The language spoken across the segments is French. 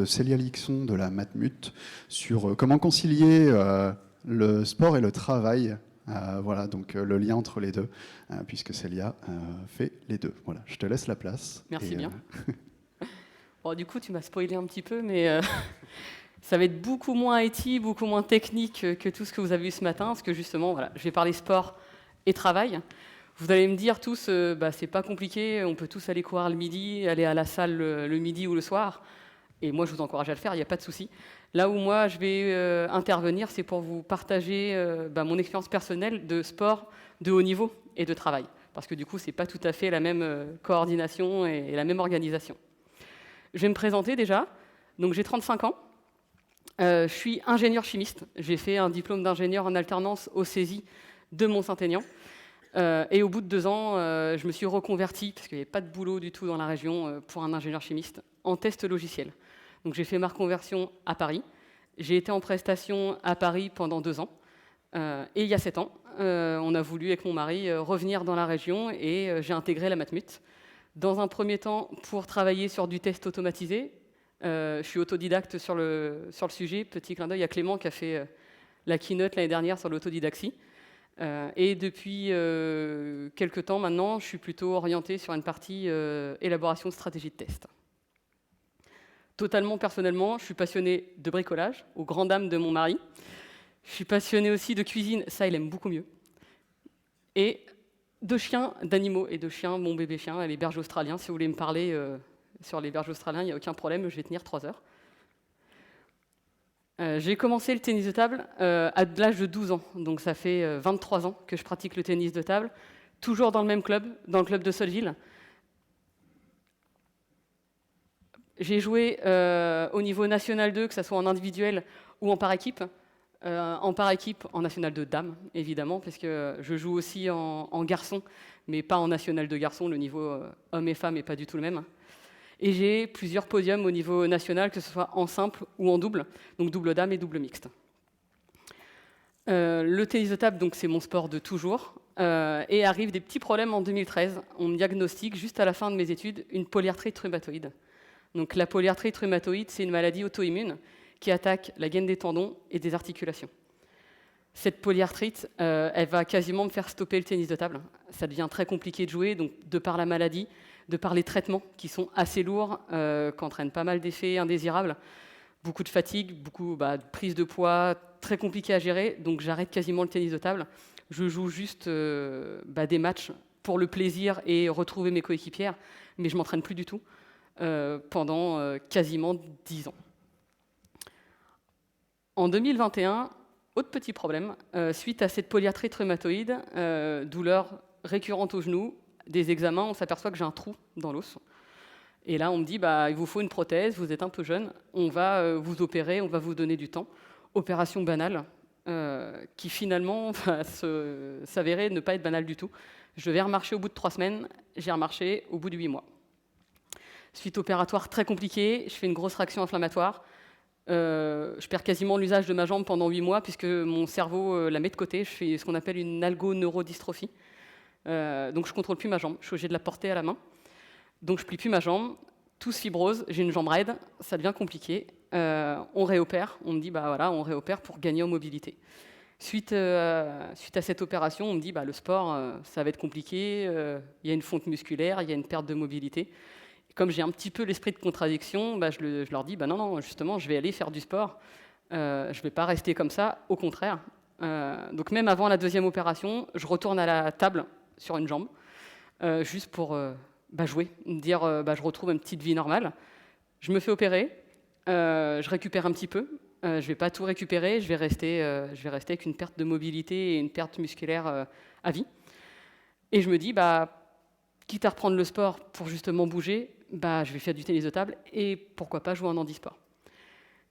Célia Lixon de la Matmut sur comment concilier le sport et le travail. Voilà, donc le lien entre les deux, puisque Célia fait les deux. Voilà, je te laisse la place. Merci bien. Bon, du coup, tu m'as spoilé un petit peu, mais ça va être beaucoup moins IT, beaucoup moins technique que tout ce que vous avez vu ce matin, parce que justement, voilà, je vais parler sport et travail. Vous allez me dire tous, c'est pas compliqué, on peut tous aller courir le midi, aller à la salle le midi ou le soir. Et moi, je vous encourage à le faire, il n'y a pas de souci. Là où moi, je vais intervenir, c'est pour vous partager mon expérience personnelle de sport de haut niveau et de travail. Parce que du coup, ce n'est pas tout à fait la même coordination et la même organisation. Je vais me présenter déjà. Donc, j'ai 35 ans. Je suis ingénieur chimiste. J'ai fait un diplôme d'ingénieur en alternance au CESI de Mont-Saint-Aignan. Et au bout de 2 ans, je me suis reconverti, parce qu'il n'y avait pas de boulot du tout dans la région pour un ingénieur chimiste, en test logiciel. Donc j'ai fait ma reconversion à Paris. J'ai été en prestation à Paris pendant 2 ans. Et il y a 7 ans, on a voulu, avec mon mari, revenir dans la région et j'ai intégré la Matmut. Dans un premier temps, pour travailler sur du test automatisé. Je suis autodidacte sur le sujet. Petit clin d'œil à Clément qui a fait la keynote l'année dernière sur l'autodidaxie. Et depuis quelques temps maintenant, je suis plutôt orientée sur une partie élaboration de stratégie de test. Totalement personnellement, je suis passionnée de bricolage, aux grandes dames de mon mari. Je suis passionnée aussi de cuisine, ça il aime beaucoup mieux. Et de chiens, d'animaux et de chiens, mon bébé chien, les bergers australiens. Si vous voulez me parler sur les bergers australiens, il n'y a aucun problème, je vais tenir 3 heures. J'ai commencé le tennis de table à l'âge de 12 ans, donc ça fait 23 ans que je pratique le tennis de table, toujours dans le même club, dans le club de Sotteville. J'ai joué au niveau national 2, que ce soit en individuel ou en par équipe. En par équipe, en national 2 dames, évidemment, parce que je joue aussi en garçon, mais pas en national 2 garçon, le niveau hommes et femmes n'est pas du tout le même. Et j'ai plusieurs podiums au niveau national, que ce soit en simple ou en double, donc double dame et double mixte. Le tennis de table, donc c'est mon sport de toujours, et arrivent des petits problèmes en 2013. On me diagnostique, juste à la fin de mes études, une polyarthrite rhumatoïde. Donc la polyarthrite rhumatoïde, c'est une maladie auto-immune qui attaque la gaine des tendons et des articulations. Cette polyarthrite, elle va quasiment me faire stopper le tennis de table. Ça devient très compliqué de jouer, donc de par la maladie, de par les traitements qui sont assez lourds, qui entraînent pas mal d'effets indésirables, beaucoup de fatigue, beaucoup de prise de poids, très compliqué à gérer, donc j'arrête quasiment le tennis de table. Je joue juste des matchs pour le plaisir et retrouver mes coéquipières, mais je ne m'entraîne plus du tout pendant quasiment 10 ans. En 2021, autre petit problème, suite à cette polyarthrite rhumatoïde, douleur récurrente au genou, des examens, on s'aperçoit que j'ai un trou dans l'os. Et là, on me dit, il vous faut une prothèse, vous êtes un peu jeune, on va vous opérer, on va vous donner du temps. Opération banale, qui finalement va s'avérer ne pas être banale du tout. Je vais remarcher au bout de 3 semaines, j'ai remarché au bout de 8 mois. Suite opératoire très compliquée, je fais une grosse réaction inflammatoire. Je perds quasiment l'usage de ma jambe pendant 8 mois, puisque mon cerveau la met de côté. Je fais ce qu'on appelle une algoneurodystrophie. Donc je ne contrôle plus ma jambe, je suis obligé de la porter à la main. Donc je ne plie plus ma jambe, tous fibrose, j'ai une jambe raide, ça devient compliqué. On réopère, on me dit on réopère pour gagner en mobilité. Suite à cette opération, on me dit le sport, ça va être compliqué, il y a une fonte musculaire, il y a une perte de mobilité. Et comme j'ai un petit peu l'esprit de contradiction, je leur dis non, justement, je vais aller faire du sport, je ne vais pas rester comme ça, au contraire. Donc même avant la 2e opération, je retourne à la table sur une jambe, juste pour jouer, me dire je retrouve une petite vie normale. Je me fais opérer, je récupère un petit peu, je ne vais pas tout récupérer, je vais rester avec une perte de mobilité et une perte musculaire à vie. Et je me dis, quitte à reprendre le sport pour justement bouger, je vais faire du tennis de table et pourquoi pas jouer en handisport.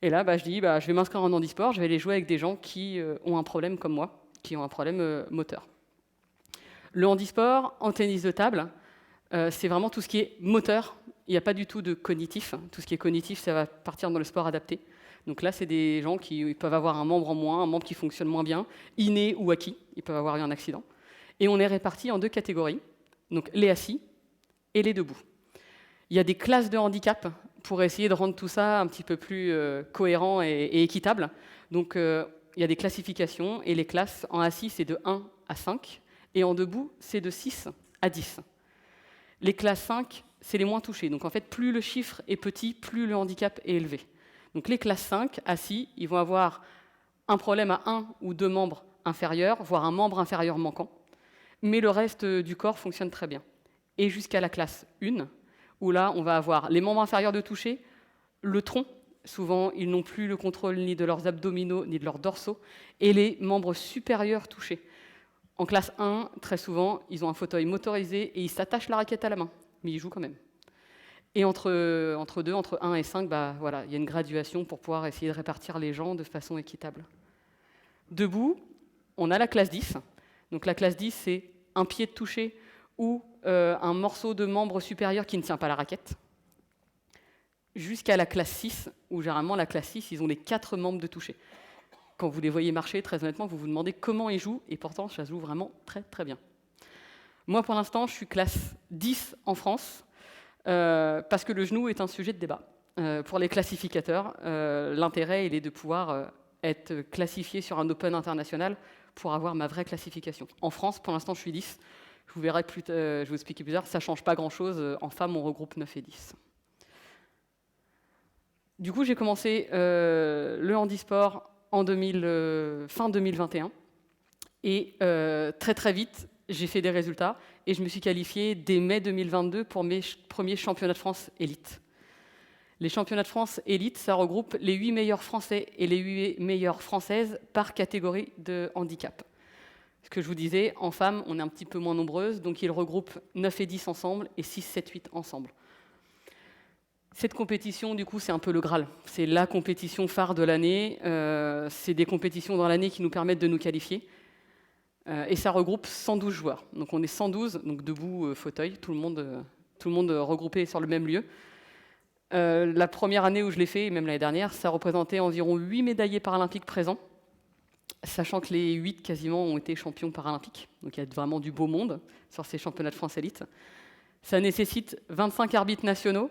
Et là, je dis, je vais m'inscrire en handisport, je vais aller jouer avec des gens qui ont un problème comme moi, qui ont un problème moteur. Le handisport en tennis de table, c'est vraiment tout ce qui est moteur. Il n'y a pas du tout de cognitif. Tout ce qui est cognitif, ça va partir dans le sport adapté. Donc là, c'est des gens qui peuvent avoir un membre en moins, un membre qui fonctionne moins bien, inné ou acquis. Ils peuvent avoir eu un accident. Et on est répartis en 2 catégories, donc les assis et les debout. Il y a des classes de handicap pour essayer de rendre tout ça un petit peu plus cohérent et équitable. Donc, il y a des classifications, et les classes en assis, c'est de 1 à 5, et en debout, c'est de 6 à 10. Les classes 5, c'est les moins touchées. Donc, en fait, plus le chiffre est petit, plus le handicap est élevé. Donc, les classes 5, assis, ils vont avoir un problème à 1 ou 2 membres inférieurs, voire un membre inférieur manquant. Mais le reste du corps fonctionne très bien. Et jusqu'à la classe 1, où là, on va avoir les membres inférieurs de toucher, le tronc, souvent, ils n'ont plus le contrôle ni de leurs abdominaux, ni de leurs dorsaux, et les membres supérieurs touchés. En classe 1, très souvent, ils ont un fauteuil motorisé et ils s'attachent la raquette à la main, mais ils jouent quand même. Et entre 1 et 5, voilà, il y a une graduation pour pouvoir essayer de répartir les gens de façon équitable. Debout, on a la classe 10. Donc la classe 10, c'est un pied de toucher ou un morceau de membre supérieur qui ne tient pas la raquette. Jusqu'à la classe 6, où généralement la classe 6, ils ont les 4 membres de toucher. Quand vous les voyez marcher, très honnêtement, vous vous demandez comment ils jouent, et pourtant, ça se joue vraiment très très bien. Moi, pour l'instant, je suis classe 10 en France, parce que le genou est un sujet de débat. Pour les classificateurs, l'intérêt, il est de pouvoir être classifié sur un Open international pour avoir ma vraie classification. En France, pour l'instant, je suis 10. Je vous verrai je vais vous expliquer plus tard, ça ne change pas grand-chose. En femmes, on regroupe 9 et 10. Du coup, j'ai commencé le handisport en fin 2021. Et très très vite, j'ai fait des résultats et je me suis qualifiée dès mai 2022 pour mes premiers championnats de France élite. Les championnats de France élite, ça regroupe les 8 meilleurs Français et les 8 meilleures Françaises par catégorie de handicap. Ce que je vous disais, en femmes, on est un petit peu moins nombreuses, donc ils regroupent 9 et 10 ensemble et 6, 7, 8 ensemble. Cette compétition, du coup, c'est un peu le Graal. C'est la compétition phare de l'année. C'est des compétitions dans l'année qui nous permettent de nous qualifier. Et ça regroupe 112 joueurs. Donc on est 112, donc debout, fauteuil, tout le monde regroupé sur le même lieu. La première année où je l'ai fait, et même l'année dernière, ça représentait environ 8 médaillés paralympiques présents, sachant que les 8 quasiment ont été champions paralympiques. Donc il y a vraiment du beau monde sur ces championnats de France élite. Ça nécessite 25 arbitres nationaux.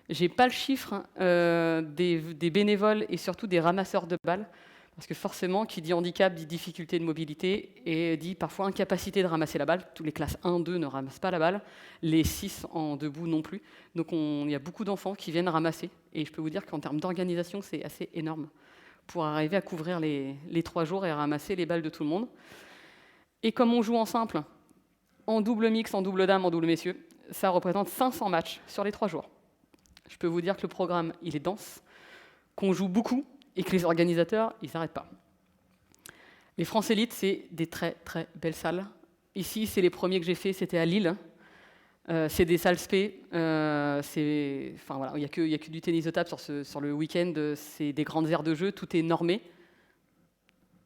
J'ai pas le chiffre des bénévoles et surtout des ramasseurs de balles, parce que forcément, qui dit handicap dit difficulté de mobilité et dit parfois incapacité de ramasser la balle. Tous les classes 1, 2 ne ramassent pas la balle, les 6 en debout non plus. Donc il y a beaucoup d'enfants qui viennent ramasser. Et je peux vous dire qu'en termes d'organisation, c'est assez énorme pour arriver à couvrir les 3 jours et ramasser les balles de tout le monde. Et comme on joue en simple, en double mix, en double dame, en double messieurs, ça représente 500 matchs sur les 3 jours. Je peux vous dire que le programme, il est dense, qu'on joue beaucoup et que les organisateurs, ils n'arrêtent pas. Les France Élites, c'est des très très belles salles. Ici, c'est les premiers que j'ai faits, c'était à Lille. C'est des salles spé. Voilà, il n'y a que du tennis de table sur le week-end. C'est des grandes aires de jeu, tout est normé.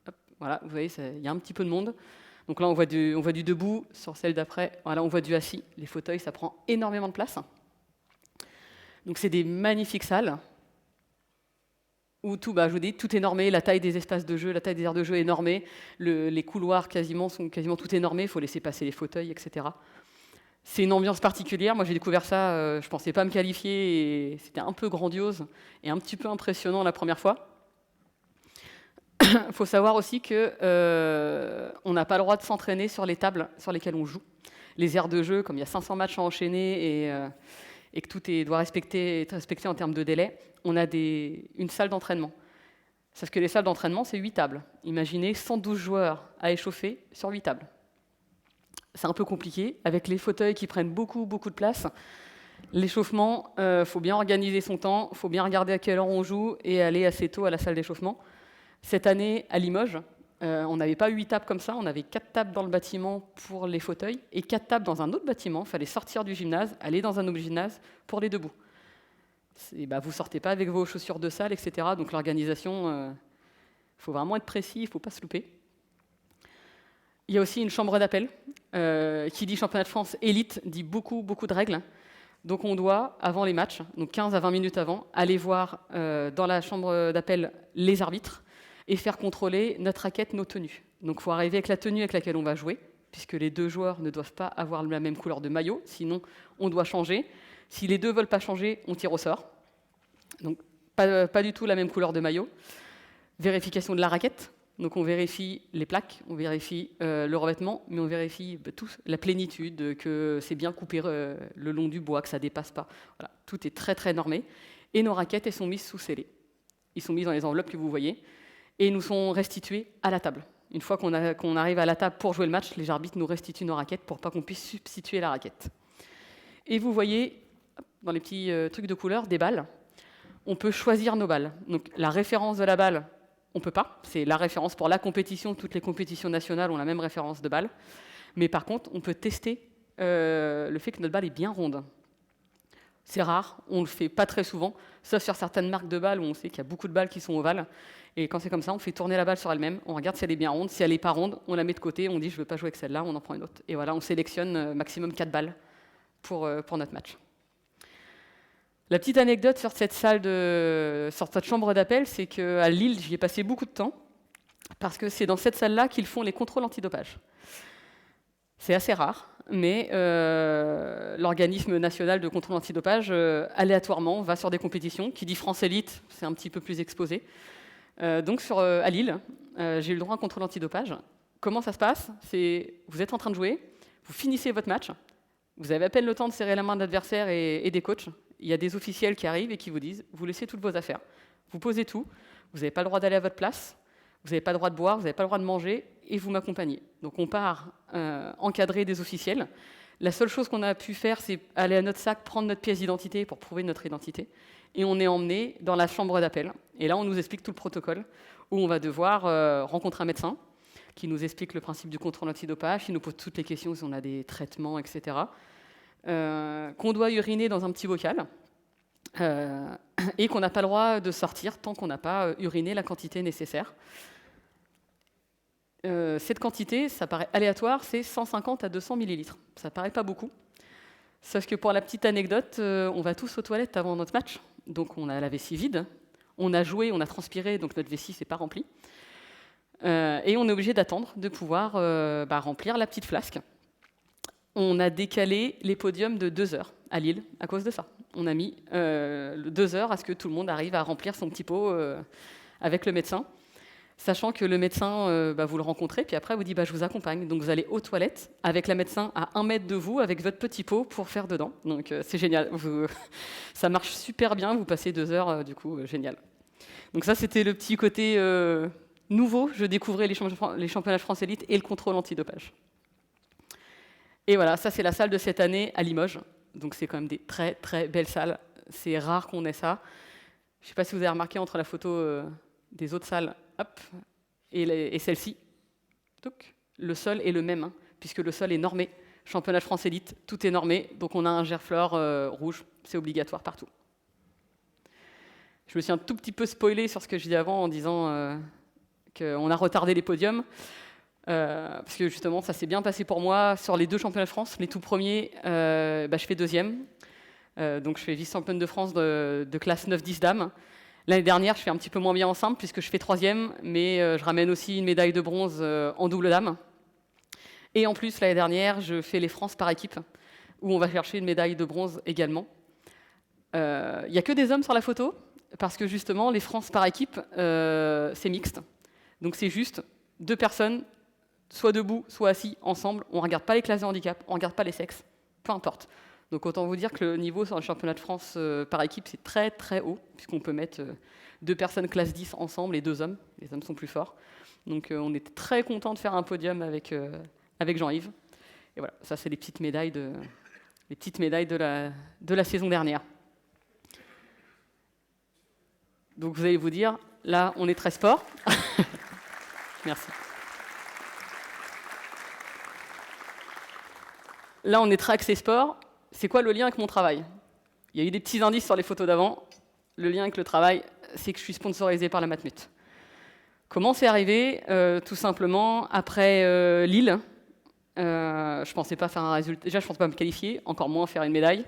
Hop, voilà, vous voyez, il y a un petit peu de monde. Donc là, on voit du debout. Sur celle d'après, voilà, on voit du assis. Les fauteuils, ça prend énormément de place. Donc c'est des magnifiques salles où je vous dis, tout est normé, la taille des espaces de jeu, la taille des aires de jeu est normée, les couloirs sont quasiment tout est normé, il faut laisser passer les fauteuils, etc. C'est une ambiance particulière. Moi, j'ai découvert ça, je ne pensais pas me qualifier, et c'était un peu grandiose et un petit peu impressionnant la première fois. Il faut savoir aussi qu'on n'a pas le droit de s'entraîner sur les tables sur lesquelles on joue. Les aires de jeu, comme il y a 500 matchs à enchaîner et que tout doit être respecté en termes de délai, on a une salle d'entraînement. Parce que les salles d'entraînement, c'est 8 tables. Imaginez 112 joueurs à échauffer sur 8 tables. C'est un peu compliqué, avec les fauteuils qui prennent beaucoup, beaucoup de place. L'échauffement, faut bien organiser son temps, faut bien regarder à quelle heure on joue et aller assez tôt à la salle d'échauffement. Cette année, à Limoges, on n'avait pas 8 tables comme ça, on avait 4 tables dans le bâtiment pour les fauteuils et 4 tables dans un autre bâtiment. Il fallait sortir du gymnase, aller dans un autre gymnase pour les debout. Vous ne sortez pas avec vos chaussures de salle, etc. Donc l'organisation, faut vraiment être précis, il ne faut pas se louper. Il y a aussi une chambre d'appel. Qui dit championnat de France élite dit beaucoup, beaucoup de règles. Donc on doit, avant les matchs, donc 15 à 20 minutes avant, aller voir dans la chambre d'appel les arbitres et faire contrôler notre raquette, nos tenues. Donc il faut arriver avec la tenue avec laquelle on va jouer, puisque les 2 joueurs ne doivent pas avoir la même couleur de maillot, sinon on doit changer. Si les 2 ne veulent pas changer, on tire au sort. Donc, pas du tout la même couleur de maillot. Vérification de la raquette. Donc on vérifie les plaques, on vérifie le revêtement, mais on vérifie tout, la plénitude, que c'est bien coupé le long du bois, que ça ne dépasse pas. Voilà, tout est très très normé. Et nos raquettes, elles sont mises sous scellés. Ils sont mis dans les enveloppes que vous voyez, et ils nous sont restitués à la table. Une fois qu'on arrive à la table pour jouer le match, les arbitres nous restituent nos raquettes pour pas qu'on puisse substituer la raquette. Et vous voyez, dans les petits trucs de couleur, des balles. On peut choisir nos balles. Donc la référence de la balle, on ne peut pas. C'est la référence pour la compétition. Toutes les compétitions nationales ont la même référence de balle. Mais par contre, on peut tester le fait que notre balle est bien ronde. C'est rare, on ne le fait pas très souvent, sauf sur certaines marques de balles où on sait qu'il y a beaucoup de balles qui sont ovales. Et quand c'est comme ça, on fait tourner la balle sur elle-même, on regarde si elle est bien ronde. Si elle n'est pas ronde, on la met de côté, on dit je ne veux pas jouer avec celle-là, on en prend une autre. Et voilà, on sélectionne maximum 4 balles pour notre match. La petite anecdote sur cette chambre d'appel, c'est qu'à Lille, j'y ai passé beaucoup de temps, parce que c'est dans cette salle-là qu'ils font les contrôles antidopage. C'est assez rare, mais l'organisme national de contrôle antidopage, aléatoirement, va sur des compétitions. Qui dit France Élite, c'est un petit peu plus exposé. Donc à Lille, j'ai eu le droit à un contrôle antidopage. Comment ça se passe? Vous êtes en train de jouer, vous finissez votre match, vous avez à peine le temps de serrer la main de l'adversaire et des coachs. Il y a des officiels qui arrivent et qui vous disent, vous laissez toutes vos affaires, vous posez tout, vous n'avez pas le droit d'aller à votre place, vous n'avez pas le droit de boire, vous n'avez pas le droit de manger, et vous m'accompagnez. Donc on part encadrer des officiels. La seule chose qu'on a pu faire, c'est aller à notre sac, prendre notre pièce d'identité pour prouver notre identité, et on est emmené dans la chambre d'appel. Et là, on nous explique tout le protocole, où on va devoir rencontrer un médecin qui nous explique le principe du contrôle antidopage, qui nous pose toutes les questions si on a des traitements, etc. Qu'on doit uriner dans un petit bocal, et qu'on n'a pas le droit de sortir tant qu'on n'a pas uriné la quantité nécessaire. Cette quantité, ça paraît aléatoire, c'est 150 à 200 millilitres. Ça paraît pas beaucoup. Sauf que pour la petite anecdote, on va tous aux toilettes avant notre match. Donc on a la vessie vide, on a joué, on a transpiré, donc notre vessie s'est pas remplie. Et on est obligé d'attendre de pouvoir remplir la petite flasque. On a décalé les podiums de 2 heures à Lille à cause de ça. On a mis 2 heures à ce que tout le monde arrive à remplir son petit pot avec le médecin, sachant que le médecin, vous le rencontrez, puis après vous dit je vous accompagne. Donc vous allez aux toilettes avec la médecin à 1 mètre de vous, avec votre petit pot pour faire dedans. Donc c'est génial. Ça marche super bien, vous passez 2 heures, génial. Donc ça, c'était le petit côté nouveau. Je découvrais les championnats de France Élite et le contrôle antidopage. Et voilà, ça c'est la salle de cette année à Limoges. Donc c'est quand même des très très belles salles. C'est rare qu'on ait ça. Je ne sais pas si vous avez remarqué entre la photo des autres salles et celle-ci, le sol est le même, puisque le sol est normé. Championnat de France Élite, tout est normé. Donc on a un gerfleur rouge, c'est obligatoire partout. Je me suis un tout petit peu spoilé sur ce que je disais avant en disant qu'on a retardé les podiums. Parce que justement, ça s'est bien passé pour moi sur les 2 championnats de France. Les tout premiers, je fais 2e. Donc je fais vice-championne de France de classe 9-10 dames. L'année dernière, je fais un petit peu moins bien en simple puisque je fais 3e, mais je ramène aussi une médaille de bronze en double dame. Et en plus, l'année dernière, je fais les France par équipe, où on va chercher une médaille de bronze également. Il n'y a que des hommes sur la photo, parce que justement, les France par équipe, c'est mixte. Donc c'est juste 2 personnes, soit debout, soit assis, ensemble. On ne regarde pas les classes de handicap, on ne regarde pas les sexes, peu importe. Donc autant vous dire que le niveau sur le championnat de France par équipe, c'est très très haut, puisqu'on peut mettre 2 personnes classe 10 ensemble et 2 hommes. Les hommes sont plus forts. Donc on était très content de faire un podium avec Jean-Yves. Et voilà, ça c'est les petites médailles de la saison dernière. Donc vous allez vous dire, là on est très sport. Merci. Là on est très axé sport. C'est quoi le lien avec mon travail? Il y a eu des petits indices sur les photos d'avant. Le lien avec le travail, c'est que je suis sponsorisé par la Matmut. Comment c'est arrivé? Tout simplement, après Lille, je ne pensais pas faire un résultat. Déjà, je ne pensais pas me qualifier, encore moins faire une médaille.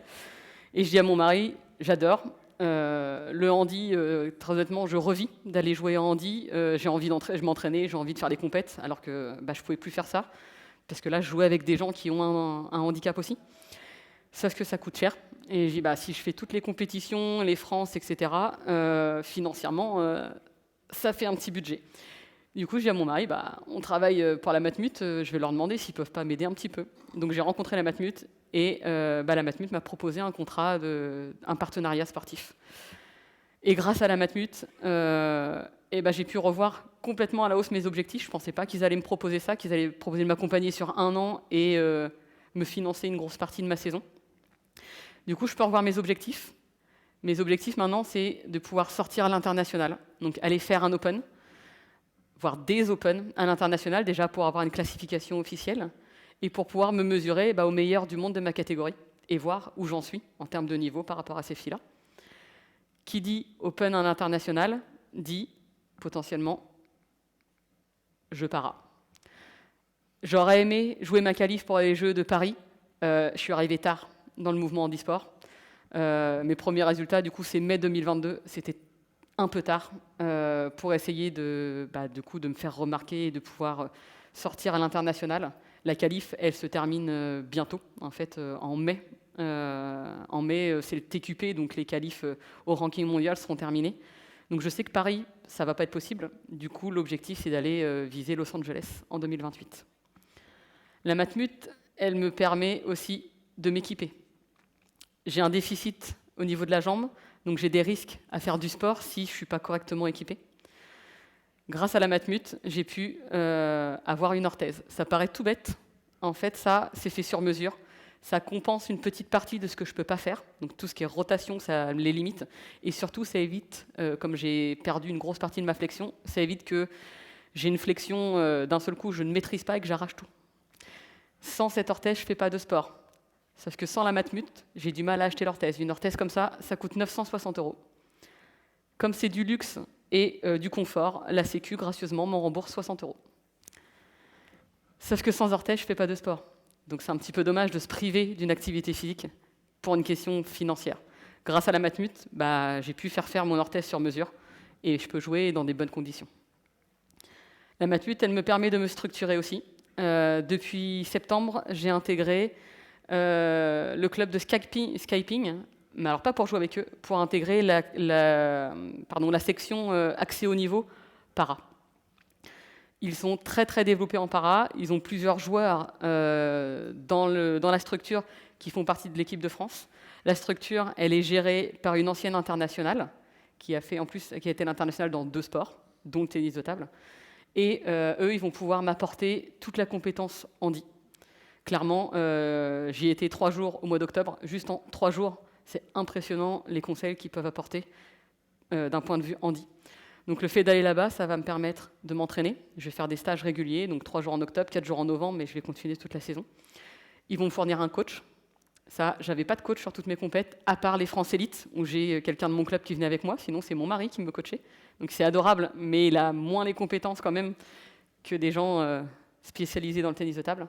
Et je dis à mon mari, j'adore. Le handi, très honnêtement, je revis d'aller jouer en handi. J'ai envie je m'entraînais, j'ai envie de faire des compètes, alors que je ne pouvais plus faire ça. Parce que là, je jouais avec des gens qui ont un handicap aussi. Sauf que ça coûte cher. Et j'ai dit, bah, si je fais toutes les compétitions, les France, etc., financièrement, ça fait un petit budget. Du coup, je dis à mon mari, bah, on travaille pour la Matmut, je vais leur demander s'ils ne peuvent pas m'aider un petit peu. Donc j'ai rencontré la Matmut et la Matmut m'a proposé un contrat, un partenariat sportif. Et grâce à la Matmut, j'ai pu revoir complètement à la hausse mes objectifs. Je ne pensais pas qu'ils allaient me proposer ça, qu'ils allaient proposer de m'accompagner sur 1 an et me financer une grosse partie de ma saison. Du coup, je peux revoir mes objectifs. Mes objectifs maintenant, c'est de pouvoir sortir à l'international. Donc aller faire un Open, voire des Open à l'international, déjà pour avoir une classification officielle, et pour pouvoir me mesurer au meilleur du monde de ma catégorie, et voir où j'en suis en termes de niveau par rapport à ces filles-là. Qui dit Open à l'international, dit potentiellement Jeux para. J'aurais aimé jouer ma qualif pour les Jeux de Paris. Je suis arrivé tard dans le mouvement handisport. Mes premiers résultats, du coup, c'est mai 2022. C'était un peu tard pour essayer de me faire remarquer et de pouvoir sortir à l'international. La qualif, elle se termine bientôt, en fait, en mai. En mai, c'est le TQP, donc les qualifs au ranking mondial seront terminés. Donc je sais que Paris, ça ne va pas être possible. Du coup, l'objectif, c'est d'aller viser Los Angeles en 2028. La Matmut, elle me permet aussi de m'équiper. J'ai un déficit au niveau de la jambe, donc j'ai des risques à faire du sport si je ne suis pas correctement équipé. Grâce à la Matmut, j'ai pu avoir une orthèse. Ça paraît tout bête. En fait, ça, c'est fait sur mesure. Ça compense une petite partie de ce que je ne peux pas faire. Donc tout ce qui est rotation, ça les limite. Et surtout, ça évite, comme j'ai perdu une grosse partie de ma flexion, ça évite que j'ai une flexion d'un seul coup, je ne maîtrise pas et que j'arrache tout. Sans cette orthèse, je ne fais pas de sport. Sauf que sans la Matmut, j'ai du mal à acheter l'orthèse. Une orthèse comme ça coûte 960 €. Comme c'est du luxe et du confort, la Sécu, gracieusement, m'en rembourse 60 €. Sauf que sans orthèse, je ne fais pas de sport. Donc c'est un petit peu dommage de se priver d'une activité physique pour une question financière. Grâce à la Matmut, j'ai pu faire mon orthèse sur mesure et je peux jouer dans des bonnes conditions. La Matmut, elle me permet de me structurer aussi. Depuis septembre, j'ai intégré le club de Skyping, mais alors pas pour jouer avec eux, pour intégrer la section accès au niveau para. Ils sont très très développés en para, ils ont plusieurs joueurs dans la structure qui font partie de l'équipe de France. La structure, elle est gérée par une ancienne internationale qui a été l'internationale dans 2 sports, dont le tennis de table. Et eux, ils vont pouvoir m'apporter toute la compétence handi. Clairement, j'y ai été 3 jours au mois d'octobre. Juste en 3 jours, c'est impressionnant les conseils qu'ils peuvent apporter d'un point de vue handi. Donc le fait d'aller là-bas, ça va me permettre de m'entraîner. Je vais faire des stages réguliers, donc 3 jours en octobre, 4 jours en novembre, mais je vais continuer toute la saison. Ils vont me fournir un coach. Ça, j'avais pas de coach sur toutes mes compètes, à part les France Élites, où j'ai quelqu'un de mon club qui venait avec moi. Sinon, c'est mon mari qui me coachait. Donc c'est adorable, mais il a moins les compétences quand même que des gens spécialisés dans le tennis de table.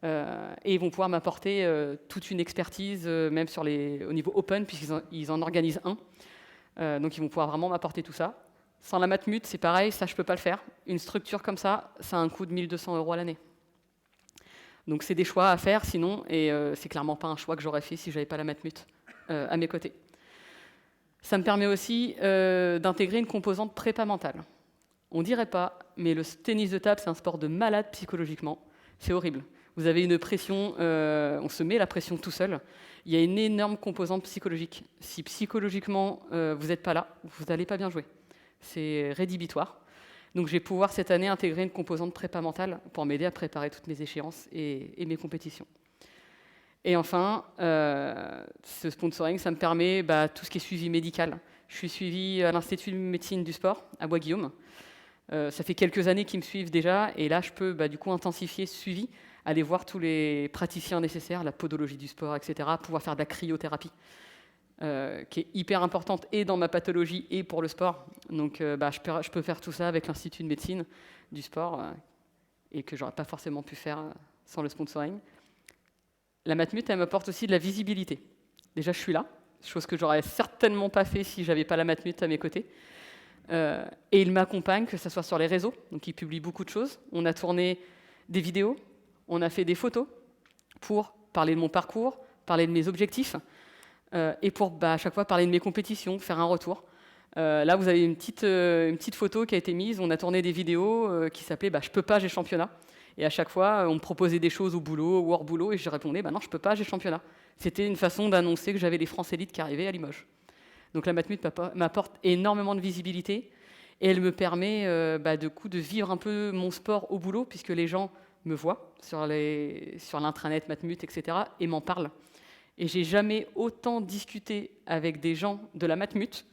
Et ils vont pouvoir m'apporter toute une expertise, même au niveau Open, puisqu'ils en organisent un. Donc ils vont pouvoir vraiment m'apporter tout ça. Sans la Matmut, c'est pareil, ça je peux pas le faire. Une structure comme ça a un coût de 1 200 € à l'année. Donc c'est des choix à faire sinon, et c'est clairement pas un choix que j'aurais fait si j'avais pas la Matmut à mes côtés. Ça me permet aussi d'intégrer une composante prépa mentale. On dirait pas, mais le tennis de table, c'est un sport de malade psychologiquement. C'est horrible. Vous avez une pression, on se met la pression tout seul. Il y a une énorme composante psychologique. Si psychologiquement, vous n'êtes pas là, vous n'allez pas bien jouer. C'est rédhibitoire. Donc je vais pouvoir cette année intégrer une composante prépa mentale pour m'aider à préparer toutes mes échéances et mes compétitions. Et enfin, ce sponsoring, ça me permet tout ce qui est suivi médical. Je suis suivi à l'Institut de médecine du sport à Bois-Guillaume. Ça fait quelques années qu'ils me suivent déjà, et là je peux du coup intensifier ce suivi, aller voir tous les praticiens nécessaires, la podologie du sport, etc., pouvoir faire de la cryothérapie, qui est hyper importante et dans ma pathologie et pour le sport. Donc je peux faire tout ça avec l'Institut de médecine du sport, et que j'aurais pas forcément pu faire sans le sponsoring. La Matmut, elle m'apporte aussi de la visibilité. Déjà, je suis là, chose que j'aurais certainement pas fait si j'avais pas la Matmut à mes côtés. Et il m'accompagne, que ce soit sur les réseaux, donc il publie beaucoup de choses. On a tourné des vidéos, on a fait des photos pour parler de mon parcours, parler de mes objectifs, et pour à chaque fois parler de mes compétitions, faire un retour. Là, vous avez une petite photo qui a été mise. On a tourné des vidéos qui s'appelaient « Je peux pas, j'ai championnat ». Et à chaque fois, on me proposait des choses au boulot ou hors boulot, et je répondais « Non, je peux pas, j'ai championnat ». C'était une façon d'annoncer que j'avais les France élites qui arrivaient à Limoges. Donc la Matmut m'apporte énormément de visibilité, et elle me permet de vivre un peu mon sport au boulot, puisque les gens me voient sur l'intranet Matmut, etc., et m'en parlent. Et j'ai jamais autant discuté avec des gens de la Matmut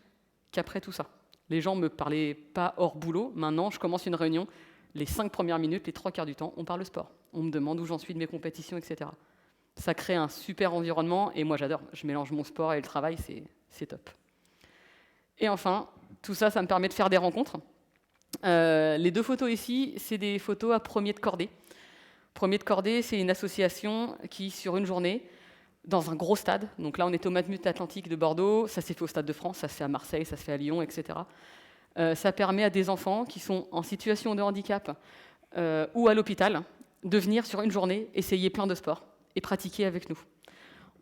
qu'après tout ça. Les gens ne me parlaient pas hors boulot. Maintenant, je commence une réunion, les 5 premières minutes, les 3/4 du temps, on parle sport. On me demande où j'en suis de mes compétitions, etc. Ça crée un super environnement, et moi j'adore. Je mélange mon sport et le travail, c'est top. Et enfin, tout ça, ça me permet de faire des rencontres. Les 2 photos ici, c'est des photos à Premier de Cordée. Premier de Cordée, c'est une association qui, sur une journée, dans un gros stade, donc là on est au Matmut Atlantique de Bordeaux, ça s'est fait au Stade de France, ça se fait à Marseille, ça se fait à Lyon, etc. Ça permet à des enfants qui sont en situation de handicap ou à l'hôpital de venir sur une journée essayer plein de sports et pratiquer avec nous.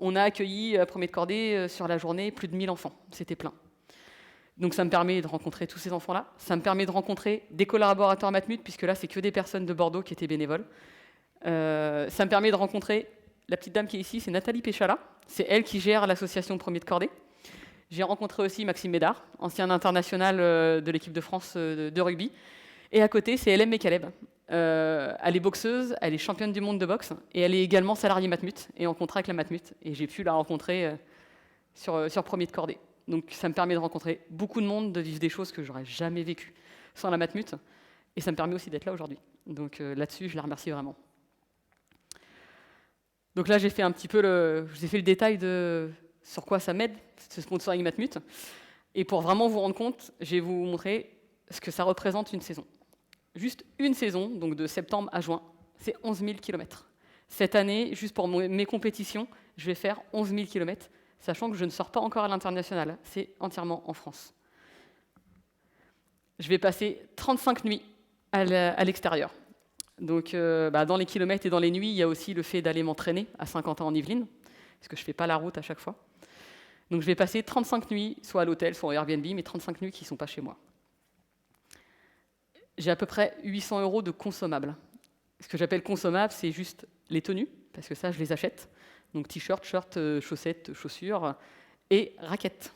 On a accueilli à Premier de Cordée sur la journée plus de 1000 enfants, c'était plein. Donc ça me permet de rencontrer tous ces enfants-là, ça me permet de rencontrer des collaborateurs Matmut, puisque là c'est que des personnes de Bordeaux qui étaient bénévoles. Ça me permet de rencontrer la petite dame qui est ici, c'est Nathalie Péchala. C'est elle qui gère l'association Premier de Cordée. J'ai rencontré aussi Maxime Médard, ancien international de l'équipe de France de rugby. Et à côté, c'est Hélène Mekaleb. Elle est boxeuse, elle est championne du monde de boxe, et elle est également salariée Matmut, et en contrat avec la Matmut. Et j'ai pu la rencontrer sur Premier de Cordée. Donc ça me permet de rencontrer beaucoup de monde, de vivre des choses que j'aurais jamais vécues sans la Matmut. Et ça me permet aussi d'être là aujourd'hui. Donc là-dessus, je la remercie vraiment. Donc là, j'ai fait le détail de sur quoi ça m'aide, ce sponsoring Matmut. Et pour vraiment vous rendre compte, je vais vous montrer ce que ça représente une saison. Juste une saison, donc de septembre à juin, c'est 11 000 km. Cette année, juste pour mes compétitions, je vais faire 11 000 km, sachant que je ne sors pas encore à l'international. C'est entièrement en France. Je vais passer 35 nuits à l'extérieur. Donc, dans les kilomètres et dans les nuits, il y a aussi le fait d'aller m'entraîner à Saint-Quentin-en-Yvelines, parce que je ne fais pas la route à chaque fois. Donc, je vais passer 35 nuits, soit à l'hôtel, soit au Airbnb, mais 35 nuits qui ne sont pas chez moi. J'ai à peu près 800 € de consommables. Ce que j'appelle consommables, c'est juste les tenues, parce que ça, je les achète. Donc, t-shirt, short, chaussettes, chaussures et raquettes.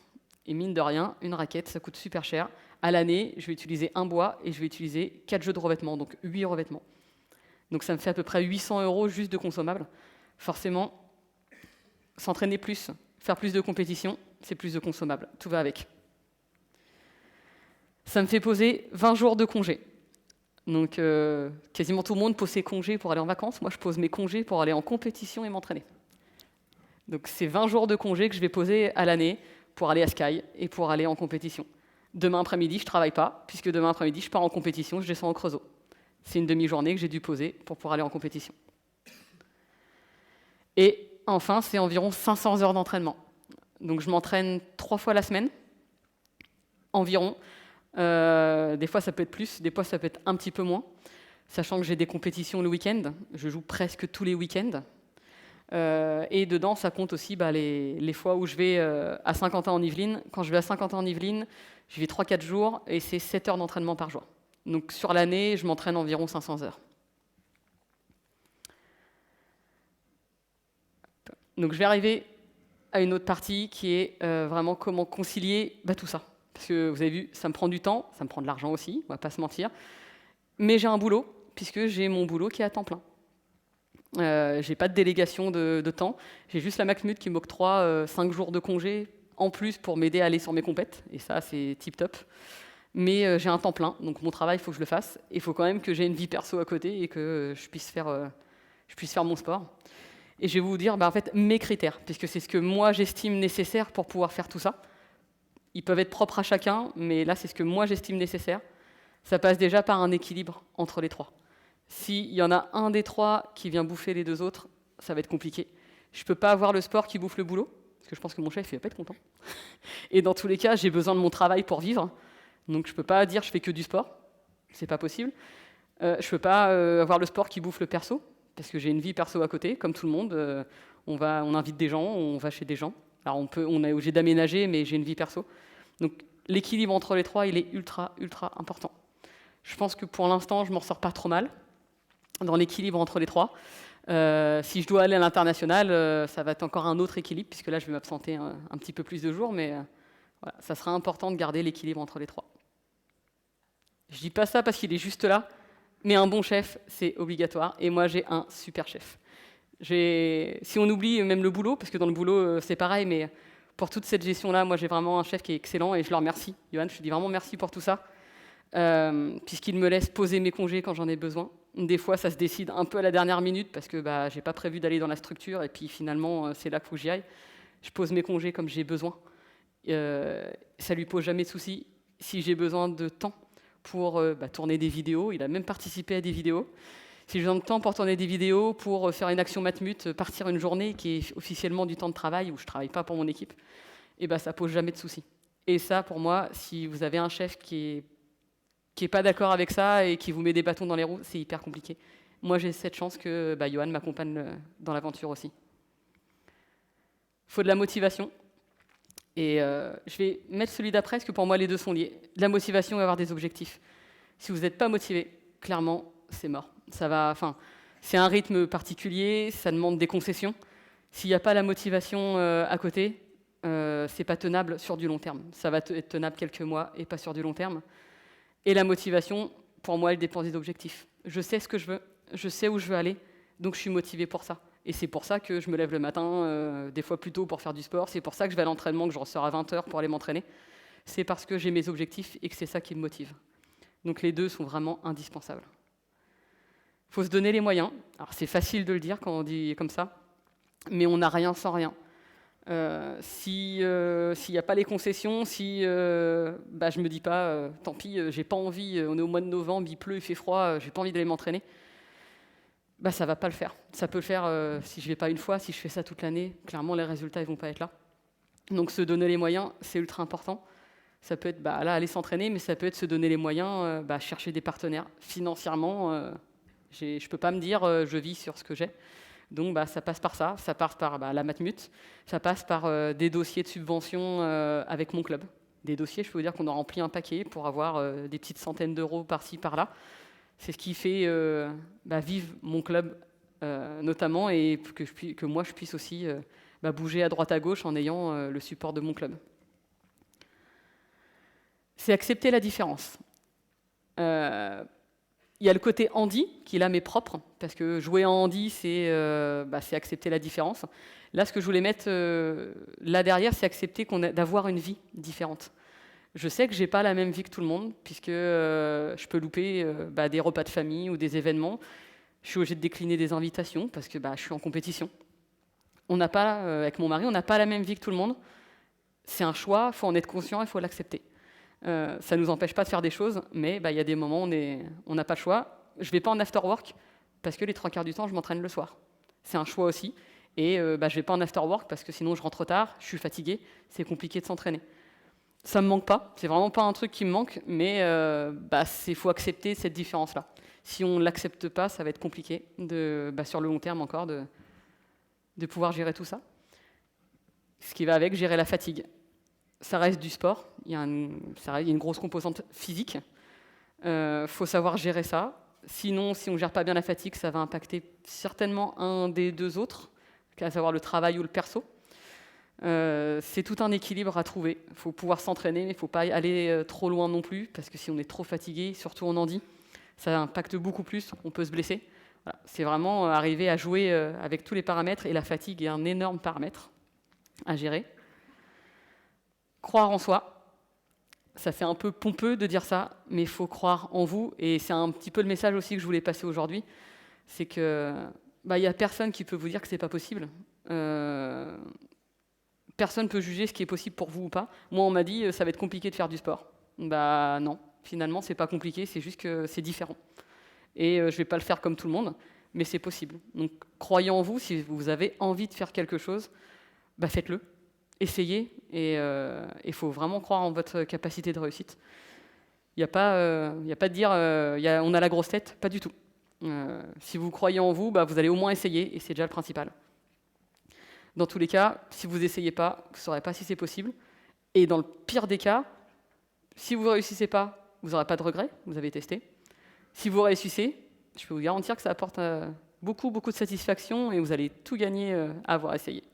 Et mine de rien, une raquette, ça coûte super cher. À l'année, je vais utiliser un bois et je vais utiliser 4 jeux de revêtements, donc 8 revêtements. Donc ça me fait à peu près 800 € juste de consommables. Forcément, s'entraîner plus, faire plus de compétitions, c'est plus de consommables. Tout va avec. Ça me fait poser 20 jours de congé. Donc quasiment tout le monde pose ses congés pour aller en vacances. Moi, je pose mes congés pour aller en compétition et m'entraîner. Donc c'est 20 jours de congé que je vais poser à l'année pour aller à Sky et pour aller en compétition. Demain après-midi, je ne travaille pas, puisque demain après-midi, je pars en compétition, je descends au Creusot. C'est une demi-journée que j'ai dû poser pour pouvoir aller en compétition. Et enfin, c'est environ 500 heures d'entraînement. Donc je m'entraîne 3 fois la semaine, environ. Des fois, ça peut être plus, des fois, ça peut être un petit peu moins, sachant que j'ai des compétitions le week-end. Je joue presque tous les week-ends. Et dedans, ça compte aussi les fois où je vais à Saint-Quentin-en-Yvelines. Quand je vais à Saint-Quentin-en-Yvelines, je vais 3-4 jours et c'est 7 heures d'entraînement par jour. Donc sur l'année, je m'entraîne environ 500 heures. Donc je vais arriver à une autre partie qui est vraiment comment concilier tout ça. Parce que vous avez vu, ça me prend du temps, ça me prend de l'argent aussi, on ne va pas se mentir. Mais j'ai un boulot, puisque j'ai mon boulot qui est à temps plein. Je n'ai pas de délégation de temps, j'ai juste la Matmut qui m'octroie 5 jours de congé en plus pour m'aider à aller sur mes compètes, et ça c'est tip top. Mais j'ai un temps plein, donc mon travail, il faut que je le fasse. Il faut quand même que j'ai une vie perso à côté et que je puisse faire mon sport. Et je vais vous dire en fait, mes critères, puisque c'est ce que moi j'estime nécessaire pour pouvoir faire tout ça. Ils peuvent être propres à chacun, mais là c'est ce que moi j'estime nécessaire. Ça passe déjà par un équilibre entre les trois. S'il y en a un des trois qui vient bouffer les deux autres, ça va être compliqué. Je ne peux pas avoir le sport qui bouffe le boulot, parce que je pense que mon chef il va pas être content. Et dans tous les cas, j'ai besoin de mon travail pour vivre. Donc je ne peux pas dire je fais que du sport, c'est pas possible. Je ne peux pas avoir le sport qui bouffe le perso, parce que j'ai une vie perso à côté, comme tout le monde. On invite des gens, on va chez des gens. Alors on est obligé d'aménager, mais j'ai une vie perso. Donc l'équilibre entre les trois, il est ultra, ultra important. Je pense que pour l'instant, je m'en sors pas trop mal dans l'équilibre entre les trois. Si je dois aller à l'international, ça va être encore un autre équilibre, puisque là, je vais m'absenter un petit peu plus de jours, mais voilà, ça sera important de garder l'équilibre entre les trois. Je dis pas ça parce qu'il est juste là, mais un bon chef, c'est obligatoire. Et moi, j'ai un super chef. Si on oublie même le boulot, parce que dans le boulot, c'est pareil, mais pour toute cette gestion-là, moi, j'ai vraiment un chef qui est excellent et je le remercie. Johan, je te dis vraiment merci pour tout ça, puisqu'il me laisse poser mes congés quand j'en ai besoin. Des fois, ça se décide un peu à la dernière minute parce que j'ai pas prévu d'aller dans la structure et puis finalement, c'est là qu'il faut que j'y aille. Je pose mes congés comme j'ai besoin. Ça lui pose jamais de soucis. Si j'ai besoin de temps pour tourner des vidéos, il a même participé à des vidéos. Si j'ai besoin de temps pour tourner des vidéos, pour faire une action Matmut, partir une journée qui est officiellement du temps de travail où je travaille pas pour mon équipe, et ça pose jamais de soucis. Et ça, pour moi, si vous avez un chef qui est pas d'accord avec ça et qui vous met des bâtons dans les roues, c'est hyper compliqué. Moi, j'ai cette chance que Johan m'accompagne dans l'aventure aussi. Il faut de la motivation. Et je vais mettre celui d'après, parce que pour moi, les deux sont liés. De la motivation et avoir des objectifs. Si vous n'êtes pas motivé, clairement, c'est mort. C'est un rythme particulier, ça demande des concessions. S'il n'y a pas la motivation à côté, c'est pas tenable sur du long terme. Ça va être tenable quelques mois et pas sur du long terme. Et la motivation, pour moi, elle dépend des objectifs. Je sais ce que je veux, je sais où je veux aller, donc je suis motivé pour ça. Et c'est pour ça que je me lève le matin, des fois plus tôt pour faire du sport. C'est pour ça que je vais à l'entraînement, que je ressors à 20h pour aller m'entraîner. C'est parce que j'ai mes objectifs et que c'est ça qui me motive. Donc les deux sont vraiment indispensables. Il faut se donner les moyens. Alors c'est facile de le dire quand on dit comme ça, mais on n'a rien sans rien. S'il n'y a pas les concessions, si je me dis pas, tant pis, j'ai pas envie, on est au mois de novembre, il pleut, il fait froid, j'ai pas envie d'aller m'entraîner, ça va pas le faire. Ça peut le faire si je vais pas une fois, si je fais ça toute l'année, clairement les résultats ils vont pas être là. Donc se donner les moyens, c'est ultra important. Ça peut être là aller s'entraîner, mais ça peut être se donner les moyens, chercher des partenaires financièrement. Je peux pas me dire je vis sur ce que j'ai. Donc ça passe par ça passe par la Matmut, ça passe par des dossiers de subvention avec mon club. Des dossiers, je peux vous dire qu'on a rempli un paquet pour avoir des petites centaines d'euros par-ci, par-là. C'est ce qui fait vivre mon club notamment et que moi je puisse aussi bouger à droite à gauche en ayant le support de mon club. C'est accepter la différence. Il y a le côté handi, qui là m'est propre, parce que jouer en handi, c'est accepter la différence. Là, ce que je voulais mettre là derrière, c'est accepter d'avoir une vie différente. Je sais que j'ai pas la même vie que tout le monde, puisque je peux louper des repas de famille ou des événements. Je suis obligée de décliner des invitations, parce que je suis en compétition. On n'a pas, avec mon mari, on n'a pas la même vie que tout le monde. C'est un choix, il faut en être conscient, il faut l'accepter. Ça ne nous empêche pas de faire des choses, mais il y a des moments où on n'a pas le choix. Je ne vais pas en after-work, parce que les 3 quarts du temps, je m'entraîne le soir. C'est un choix aussi. Et je ne vais pas en after-work, parce que sinon je rentre tard, je suis fatigué, c'est compliqué de s'entraîner. Ça ne me manque pas, c'est vraiment pas un truc qui me manque, mais il faut accepter cette différence-là. Si on ne l'accepte pas, ça va être compliqué, sur le long terme encore, de pouvoir gérer tout ça. Ce qui va avec, gérer la fatigue. Ça reste du sport, il y a une grosse composante physique. Faut savoir gérer ça. Sinon, si on ne gère pas bien la fatigue, ça va impacter certainement un des deux autres, à savoir le travail ou le perso. C'est tout un équilibre à trouver. Il faut pouvoir s'entraîner, mais il ne faut pas aller trop loin non plus, parce que si on est trop fatigué, surtout en handi, ça impacte beaucoup plus, on peut se blesser. Voilà. C'est vraiment arriver à jouer avec tous les paramètres, et la fatigue est un énorme paramètre à gérer. Croire en soi, ça fait un peu pompeux de dire ça, mais il faut croire en vous, et c'est un petit peu le message aussi que je voulais passer aujourd'hui, c'est que il y a personne qui peut vous dire que c'est pas possible. Personne peut juger ce qui est possible pour vous ou pas. Moi, on m'a dit ça va être compliqué de faire du sport. Non, finalement, c'est pas compliqué, c'est juste que c'est différent. Et je vais pas le faire comme tout le monde, mais c'est possible. Donc, croyez en vous, si vous avez envie de faire quelque chose, faites-le. Essayez, et il faut vraiment croire en votre capacité de réussite. Il n'y a pas de dire on a la grosse tête, pas du tout. Si vous croyez en vous, vous allez au moins essayer, et c'est déjà le principal. Dans tous les cas, si vous n'essayez pas, vous ne saurez pas si c'est possible. Et dans le pire des cas, si vous ne réussissez pas, vous n'aurez pas de regrets, vous avez testé. Si vous réussissez, je peux vous garantir que ça apporte beaucoup de satisfaction et vous allez tout gagner à avoir essayé.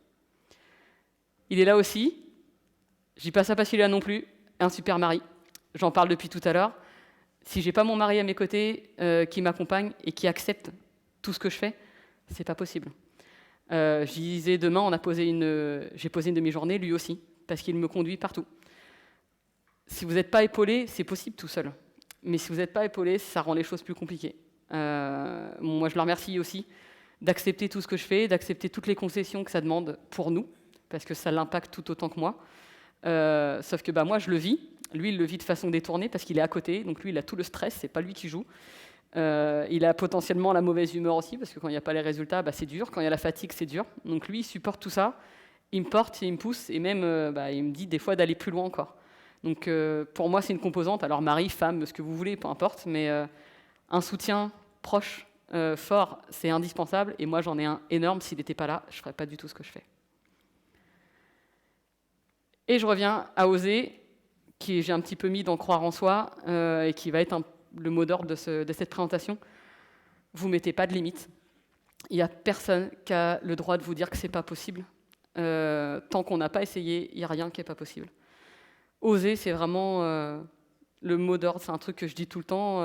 Il est là aussi, je dis pas ça parce qu'il est là non plus, un super mari. J'en parle depuis tout à l'heure. Si j'ai pas mon mari à mes côtés qui m'accompagne et qui accepte tout ce que je fais, c'est pas possible. Je disais demain, j'ai posé une demi-journée, lui aussi, parce qu'il me conduit partout. Si vous n'êtes pas épaulé, c'est possible tout seul. Mais si vous n'êtes pas épaulé, ça rend les choses plus compliquées. Moi, je le remercie aussi d'accepter tout ce que je fais, d'accepter toutes les concessions que ça demande pour nous, parce que ça l'impacte tout autant que moi. Sauf que moi, je le vis. Lui, il le vit de façon détournée parce qu'il est à côté. Donc lui, il a tout le stress, c'est pas lui qui joue. Il a potentiellement la mauvaise humeur aussi, parce que quand il n'y a pas les résultats, c'est dur. Quand il y a la fatigue, c'est dur. Donc lui, il supporte tout ça. Il me porte, il me pousse, et même, il me dit des fois d'aller plus loin encore. Donc pour moi, c'est une composante. Alors mari, femme, ce que vous voulez, peu importe. Mais un soutien proche, fort, c'est indispensable. Et moi, j'en ai un énorme. S'il n'était pas là, je ne ferais pas du tout ce que je fais. Et je reviens à oser, qui j'ai un petit peu mis dans croire en soi, et qui va être le mot d'ordre de cette présentation. Vous ne mettez pas de limite. Il n'y a personne qui a le droit de vous dire que ce n'est pas possible. Tant qu'on n'a pas essayé, il n'y a rien qui n'est pas possible. Oser, c'est vraiment le mot d'ordre. C'est un truc que je dis tout le temps.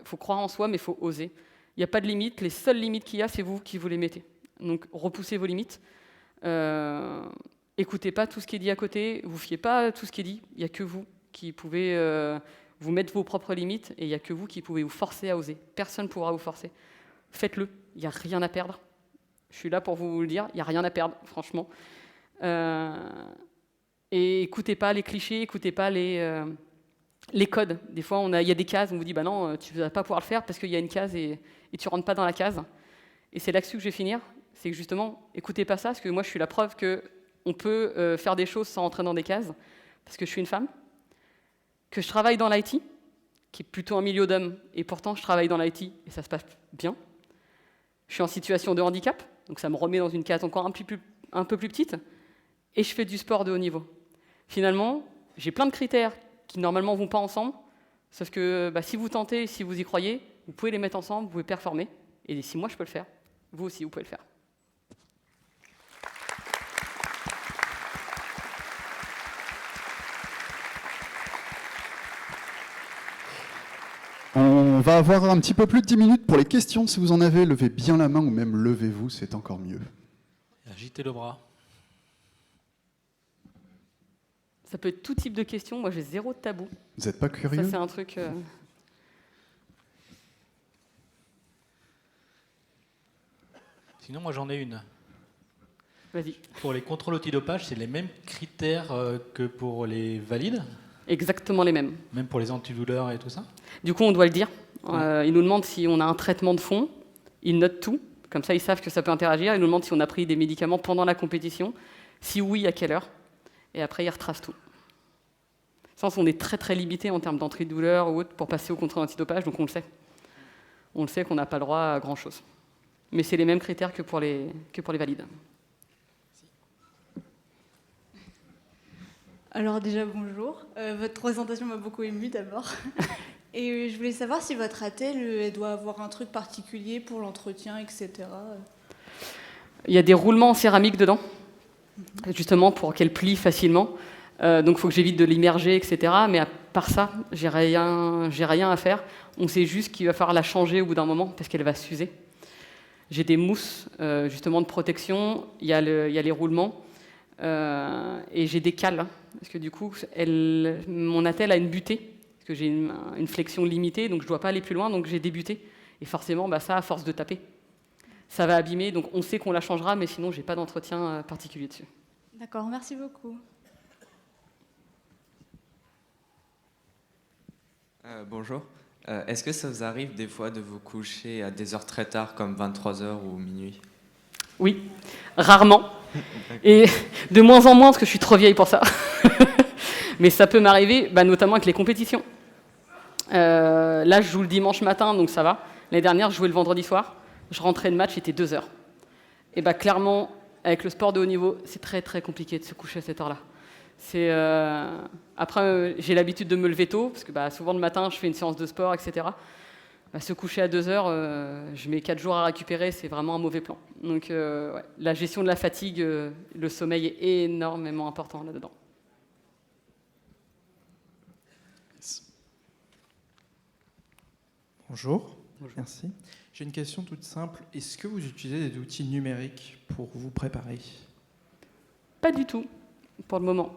Faut croire en soi, mais il faut oser. Il n'y a pas de limite. Les seules limites qu'il y a, c'est vous qui vous les mettez. Donc, repoussez vos limites. Écoutez pas tout ce qui est dit à côté. Vous fiez pas à tout ce qui est dit. Il n'y a que vous qui pouvez vous mettre vos propres limites, et il n'y a que vous qui pouvez vous forcer à oser. Personne ne pourra vous forcer. Faites-le. Il n'y a rien à perdre. Je suis là pour vous le dire. Il n'y a rien à perdre, franchement. Et écoutez pas les clichés, écoutez pas les codes. Des fois, il y a des cases, on vous dit non, tu ne vas pas pouvoir le faire parce qu'il y a une case et tu ne rentres pas dans la case. Et c'est là-dessus que je vais finir. C'est que justement, écoutez pas ça, parce que moi, je suis la preuve qu'on peut faire des choses sans rentrer dans des cases, parce que je suis une femme, que je travaille dans l'IT, qui est plutôt un milieu d'hommes, et pourtant, je travaille dans l'IT et ça se passe bien. Je suis en situation de handicap, donc ça me remet dans une case encore un peu plus petite, et je fais du sport de haut niveau. Finalement, j'ai plein de critères qui normalement ne vont pas ensemble, sauf que si vous tentez, si vous y croyez, vous pouvez les mettre ensemble, vous pouvez performer, et si moi je peux le faire, vous aussi vous pouvez le faire. On va avoir un petit peu plus de 10 minutes pour les questions. Si vous en avez, levez bien la main ou même levez-vous, c'est encore mieux. Agitez le bras. Ça peut être tout type de questions. Moi, j'ai zéro tabou. Vous n'êtes pas curieux? Ça, c'est un truc... Sinon, moi, j'en ai une. Vas-y. Pour les contrôles antidopage, c'est les mêmes critères que pour les valides? Exactement les mêmes. Même pour les antidouleurs et tout ça? Du coup, on doit le dire. Ils nous demandent si on a un traitement de fond. Ils notent tout. Comme ça, ils savent que ça peut interagir. Ils nous demandent si on a pris des médicaments pendant la compétition. Si oui, à quelle heure. Et après, ils retracent tout. Sans, on est très très limité en termes d'antidouleur ou autre pour passer au contrôle antidopage, donc on le sait. On le sait qu'on n'a pas le droit à grand-chose. Mais c'est les mêmes critères que pour les valides. Alors déjà, bonjour. Votre présentation m'a beaucoup émue d'abord. Et je voulais savoir si votre attelle elle doit avoir un truc particulier pour l'entretien, etc. Il y a des roulements en céramique dedans, justement pour qu'elle plie facilement. Donc il faut que j'évite de l'immerger, etc. Mais à part ça, j'ai rien à faire. On sait juste qu'il va falloir la changer au bout d'un moment parce qu'elle va s'user. J'ai des mousses justement de protection. Il y a les roulements. Et j'ai des cales, parce que du coup, mon attelle a une butée, parce que j'ai une flexion limitée, donc je ne dois pas aller plus loin, donc j'ai des butées. Et forcément, ça, à force de taper, ça va abîmer. Donc on sait qu'on la changera, mais sinon, je n'ai pas d'entretien particulier dessus. D'accord, merci beaucoup. Bonjour. Est-ce que ça vous arrive des fois de vous coucher à des heures très tard, comme 23h ou minuit? Oui, rarement. Et de moins en moins, parce que je suis trop vieille pour ça. Mais ça peut m'arriver, notamment avec les compétitions. Là, je joue le dimanche matin, donc ça va. L'année dernière, je jouais le vendredi soir. Je rentrais de match, il était 2h. Et bah, clairement, avec le sport de haut niveau, c'est très très compliqué de se coucher à cette heure-là. Après, j'ai l'habitude de me lever tôt, parce que souvent le matin, je fais une séance de sport, etc. Se coucher à 2h, je mets 4 jours à récupérer, c'est vraiment un mauvais plan. Donc ouais, la gestion de la fatigue, le sommeil est énormément important là-dedans. Bonjour. Merci. J'ai une question toute simple. Est-ce que vous utilisez des outils numériques pour vous préparer? Pas du tout, pour le moment.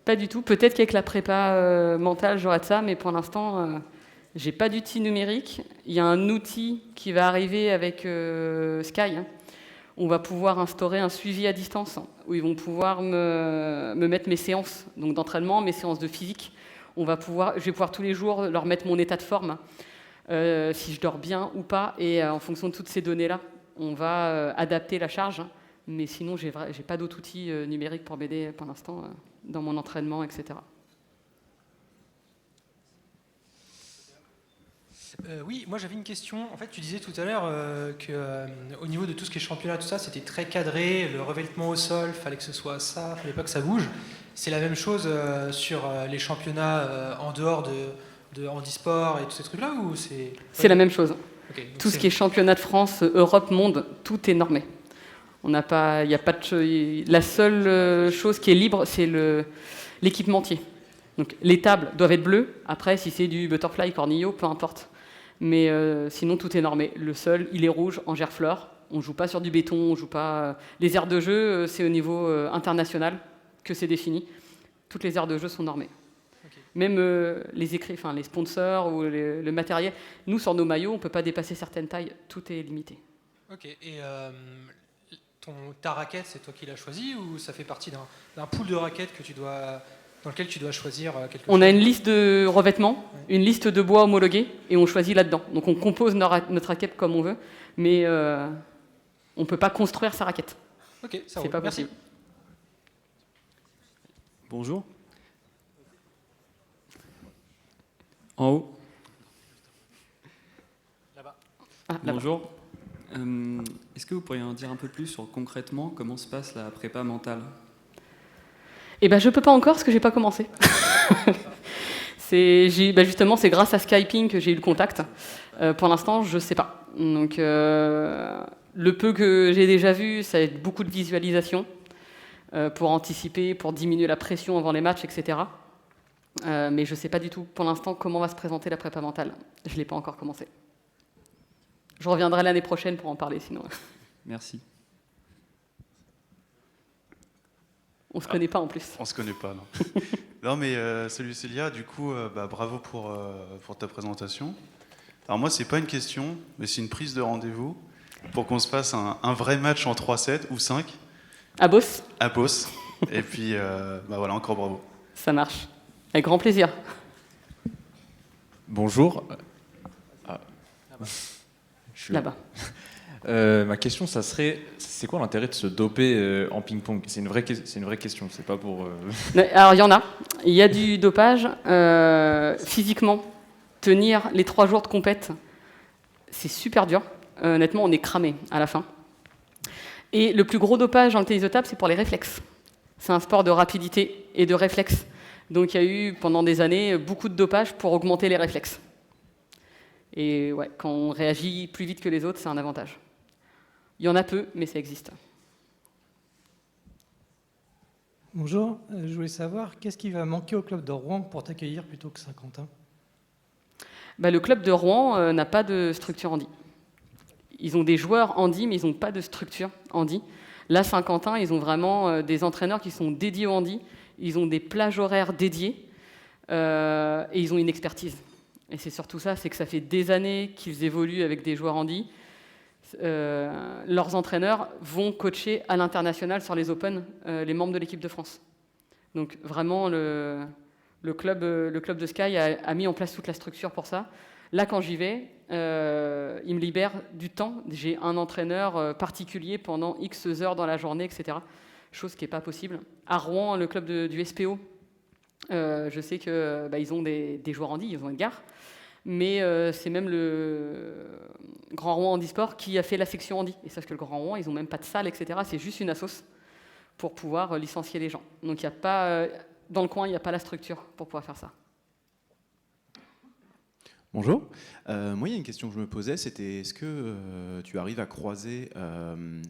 Pas du tout. Peut-être qu'avec la prépa mentale, j'aurai de ça, mais pour l'instant, j'ai pas d'outil numérique. Il y a un outil qui va arriver avec Sky. On va pouvoir instaurer un suivi à distance, où ils vont pouvoir me mettre mes séances donc d'entraînement, mes séances de physique. Je vais pouvoir tous les jours leur mettre mon état de forme, si je dors bien ou pas, et en fonction de toutes ces données-là, on va adapter la charge. Mais sinon, j'ai pas d'autres outils numériques pour m'aider pour l'instant dans mon entraînement, etc. Oui, moi j'avais une question. En fait, tu disais tout à l'heure qu'au niveau de tout ce qui est championnat, tout ça, c'était très cadré. Le revêtement au sol, fallait que ce soit ça, fallait pas que ça bouge. C'est la même chose sur les championnats en dehors de handisport et tous ces trucs-là, ou c'est... C'est la même chose. Okay, tout ce qui est championnat de France, Europe, monde, tout est normé. On n'a pas, il y a pas de, la seule chose qui est libre, c'est l'équipementier. Donc les tables doivent être bleues. Après, si c'est du butterfly, cornillo, peu importe. Mais sinon, tout est normé. Le sol, il est rouge en gerfleur. On ne joue pas sur du béton, on joue pas... Les aires de jeu, c'est au niveau international que c'est défini. Toutes les aires de jeu sont normées. Okay. Même les écrits, enfin les sponsors ou le matériel. Nous, sur nos maillots, on ne peut pas dépasser certaines tailles. Tout est limité. Ok. Et ta raquette, c'est toi qui l'as choisie, ou ça fait partie d'un pool de raquettes dans lequel tu dois choisir quelque chose? On a une liste de revêtements, une liste de bois homologués, et on choisit là-dedans. Donc on compose notre raquette comme on veut, mais on ne peut pas construire sa raquette. Ok, ça c'est va. pas Merci. possible. Bonjour. En haut. Là-bas. Ah, là-bas. Bonjour. Est-ce que vous pourriez en dire un peu plus sur concrètement comment se passe la prépa mentale? Eh ben, je peux pas encore parce que j'ai pas commencé. Justement, c'est grâce à Skyping que j'ai eu le contact. Pour l'instant, je sais pas. Donc, le peu que j'ai déjà vu, ça va être beaucoup de visualisation pour anticiper, pour diminuer la pression avant les matchs, etc. Mais je sais pas du tout pour l'instant comment va se présenter la prépa mentale. Je l'ai pas encore commencé. Je reviendrai l'année prochaine pour en parler, sinon. Merci. On se connaît pas en plus. On se connaît pas, non. Non, mais salut Célia, du coup, bravo pour ta présentation. Alors moi, c'est pas une question, mais c'est une prise de rendez-vous pour qu'on se fasse un vrai match en 3-7 ou 5. À Beauce. À Beauce. Et puis, voilà, encore bravo. Ça marche. Avec grand plaisir. Bonjour. Là-bas. Ma question, ça serait, c'est quoi l'intérêt de se doper en ping-pong? C'est une vraie question, c'est pas pour... Alors, il y en a. Il y a du dopage. Physiquement, tenir les 3 jours de compète, c'est super dur. Honnêtement, on est cramé à la fin. Et le plus gros dopage dans le tennis de table, c'est pour les réflexes. C'est un sport de rapidité et de réflexes. Donc, il y a eu, pendant des années, beaucoup de dopage pour augmenter les réflexes. Et ouais, quand on réagit plus vite que les autres, c'est un avantage. Il y en a peu, mais ça existe. Bonjour, je voulais savoir, qu'est-ce qui va manquer au club de Rouen pour t'accueillir plutôt que Saint-Quentin? Le club de Rouen n'a pas de structure handi. Ils ont des joueurs handi, mais ils n'ont pas de structure handi. Là, Saint-Quentin, ils ont vraiment des entraîneurs qui sont dédiés au handi. Ils ont des plages horaires dédiées et ils ont une expertise. Et c'est surtout ça, c'est que ça fait des années qu'ils évoluent avec des joueurs handi. Leurs entraîneurs vont coacher à l'international sur les Open les membres de l'équipe de France. Donc vraiment, le club de Sky a mis en place toute la structure pour ça. Là, quand j'y vais, il me libère du temps. J'ai un entraîneur particulier pendant X heures dans la journée, etc. Chose qui n'est pas possible. À Rouen, le club du SPO Je sais qu'ils ont des joueurs handi, ils ont Edgar, mais c'est même le Grand Rouen Handisport qui a fait la section handi. Et sache que le Grand Rouen, ils n'ont même pas de salle, etc. C'est juste une assoce pour pouvoir licencier les gens. Donc il y a pas, dans le coin, il n'y a pas la structure pour pouvoir faire ça. Bonjour. Moi, il y a une question que je me posais, c'était est-ce que tu arrives à croiser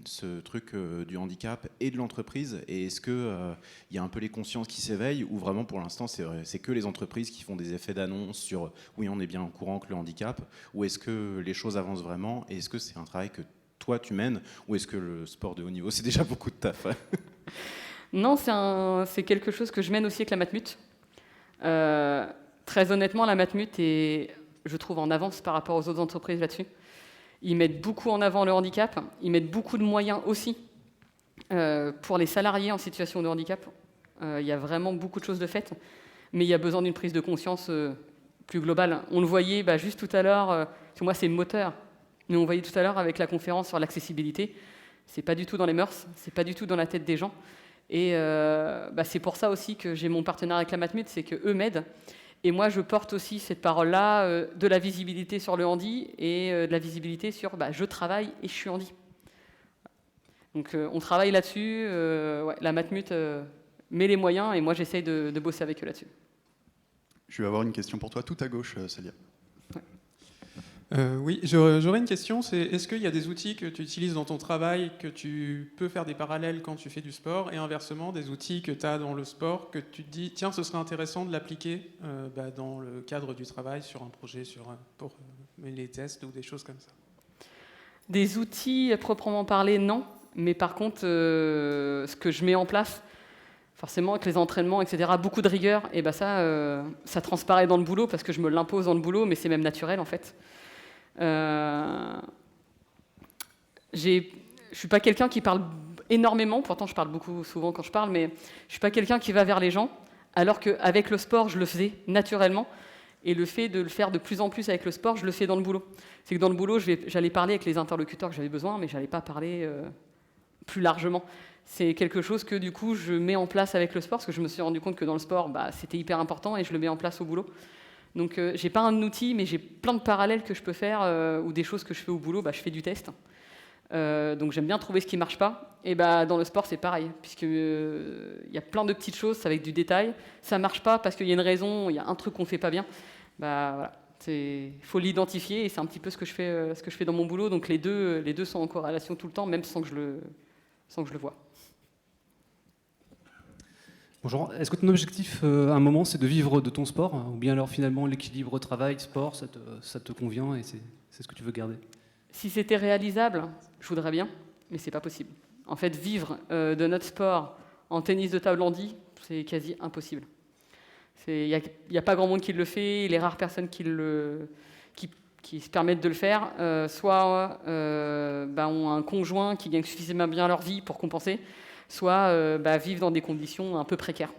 ce truc du handicap et de l'entreprise, et est-ce qu'il y a un peu les consciences qui s'éveillent, ou vraiment pour l'instant c'est que les entreprises qui font des effets d'annonce sur oui, on est bien au courant que le handicap, ou est-ce que les choses avancent vraiment, et est-ce que c'est un travail que toi tu mènes, ou est-ce que le sport de haut niveau c'est déjà beaucoup de taf? Non, c'est quelque chose que je mène aussi avec la Matmut. Très honnêtement, la Matmut est, je trouve, en avance par rapport aux autres entreprises là-dessus. Ils mettent beaucoup en avant le handicap, ils mettent beaucoup de moyens aussi pour les salariés en situation de handicap. Il y a vraiment beaucoup de choses de faites, mais il y a besoin d'une prise de conscience plus globale. On le voyait juste tout à l'heure, parce que moi c'est moteur, mais on voyait tout à l'heure avec la conférence sur l'accessibilité, c'est pas du tout dans les mœurs, c'est pas du tout dans la tête des gens. Et c'est pour ça aussi que j'ai mon partenaire avec la Matmut, c'est qu'eux m'aident. Et moi, je porte aussi cette parole-là de la visibilité sur le handi et de la visibilité sur je travaille et je suis handi. Donc on travaille là-dessus. La Matmut met les moyens et moi, j'essaye de bosser avec eux là-dessus. Je vais avoir une question pour toi, tout à gauche, Célia. Oui, j'aurais une question, c'est est-ce qu'il y a des outils que tu utilises dans ton travail, que tu peux faire des parallèles quand tu fais du sport, et inversement, des outils que tu as dans le sport, que tu te dis, tiens, ce serait intéressant de l'appliquer dans le cadre du travail, sur un projet, pour les tests ou des choses comme ça? Des outils à proprement parler, non. Mais par contre, ce que je mets en place, forcément, avec les entraînements, etc., beaucoup de rigueur, et ça transparaît dans le boulot, parce que je me l'impose dans le boulot, mais c'est même naturel, en fait. Je suis pas quelqu'un qui parle énormément, pourtant je parle beaucoup souvent quand je parle, mais je suis pas quelqu'un qui va vers les gens, alors qu'avec le sport, je le faisais naturellement, et le fait de le faire de plus en plus avec le sport, je le fais dans le boulot. C'est que dans le boulot, j'allais parler avec les interlocuteurs que j'avais besoin, mais j'allais pas parler plus largement. C'est quelque chose que du coup je mets en place avec le sport, parce que je me suis rendu compte que dans le sport, c'était hyper important, et je le mets en place au boulot. Donc j'ai pas un outil, mais j'ai plein de parallèles que je peux faire, ou des choses que je fais au boulot, je fais du test. Donc j'aime bien trouver ce qui marche pas. Et dans le sport c'est pareil, puisque y a plein de petites choses, c'est avec du détail. Ça marche pas parce qu'il y a une raison, il y a un truc qu'on fait pas bien. Voilà, faut l'identifier, et c'est un petit peu ce que je fais dans mon boulot. Donc les deux sont en corrélation tout le temps, même sans que je le vois. Bonjour, est-ce que ton objectif à un moment c'est de vivre de ton sport, ou bien alors finalement l'équilibre travail-sport ça te convient et c'est ce que tu veux garder? Si c'était réalisable, je voudrais bien, mais c'est pas possible. En fait, vivre de notre sport en tennis de table handi, c'est quasi impossible. Il n'y a pas grand monde qui le fait, les rares personnes qui se permettent de le faire, soit ont un conjoint qui gagne suffisamment bien leur vie pour compenser, soit vivent dans des conditions un peu précaires.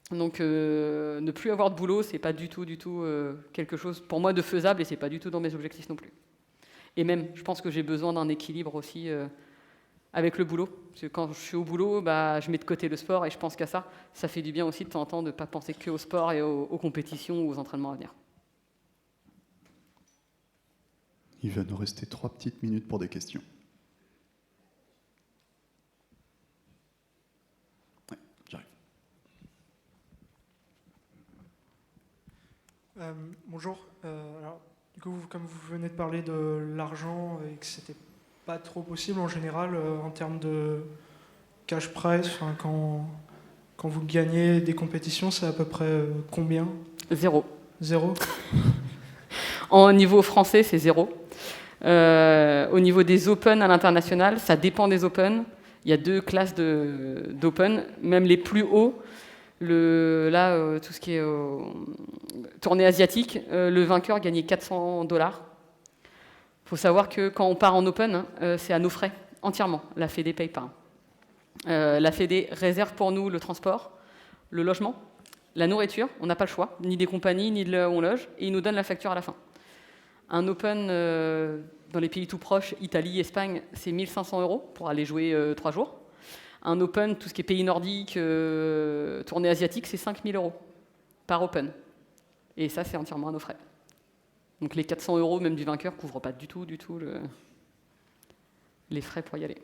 Donc ne plus avoir de boulot, c'est pas du tout quelque chose pour moi de faisable, et c'est pas du tout dans mes objectifs non plus. Et même, je pense que j'ai besoin d'un équilibre aussi avec le boulot. Parce que quand je suis au boulot, je mets de côté le sport et je pense qu'à ça. Ça fait du bien aussi de temps en temps de ne pas penser que au sport et aux compétitions ou aux entraînements à venir. Il va nous rester 3 petites minutes pour des questions. Ouais, j'arrive. Bonjour. Alors, du coup, comme vous venez de parler de l'argent et que c'était pas trop possible en général en termes de cash prize, quand vous gagnez des compétitions, c'est à peu près combien? 0. 0. En niveau français, c'est 0. Au niveau des Open à l'international, ça dépend des Open. Il y a 2 classes d'Open, même les plus hauts. Tout ce qui est tournée asiatique, le vainqueur gagnait $400. Il faut savoir que quand on part en Open, c'est à nos frais, entièrement. La Fédé paye pas. La Fédé réserve pour nous le transport, le logement, la nourriture, on n'a pas le choix, ni des compagnies, ni de là où on loge, et ils nous donnent la facture à la fin. Un Open dans les pays tout proches, Italie, Espagne, c'est 1 500 € pour aller jouer 3 jours. Un Open, tout ce qui est pays nordiques, tournée asiatique, c'est 5 000 €. par Open. Et ça, c'est entièrement à nos frais. Donc les 400 € même du vainqueur couvrent pas du tout les frais pour y aller.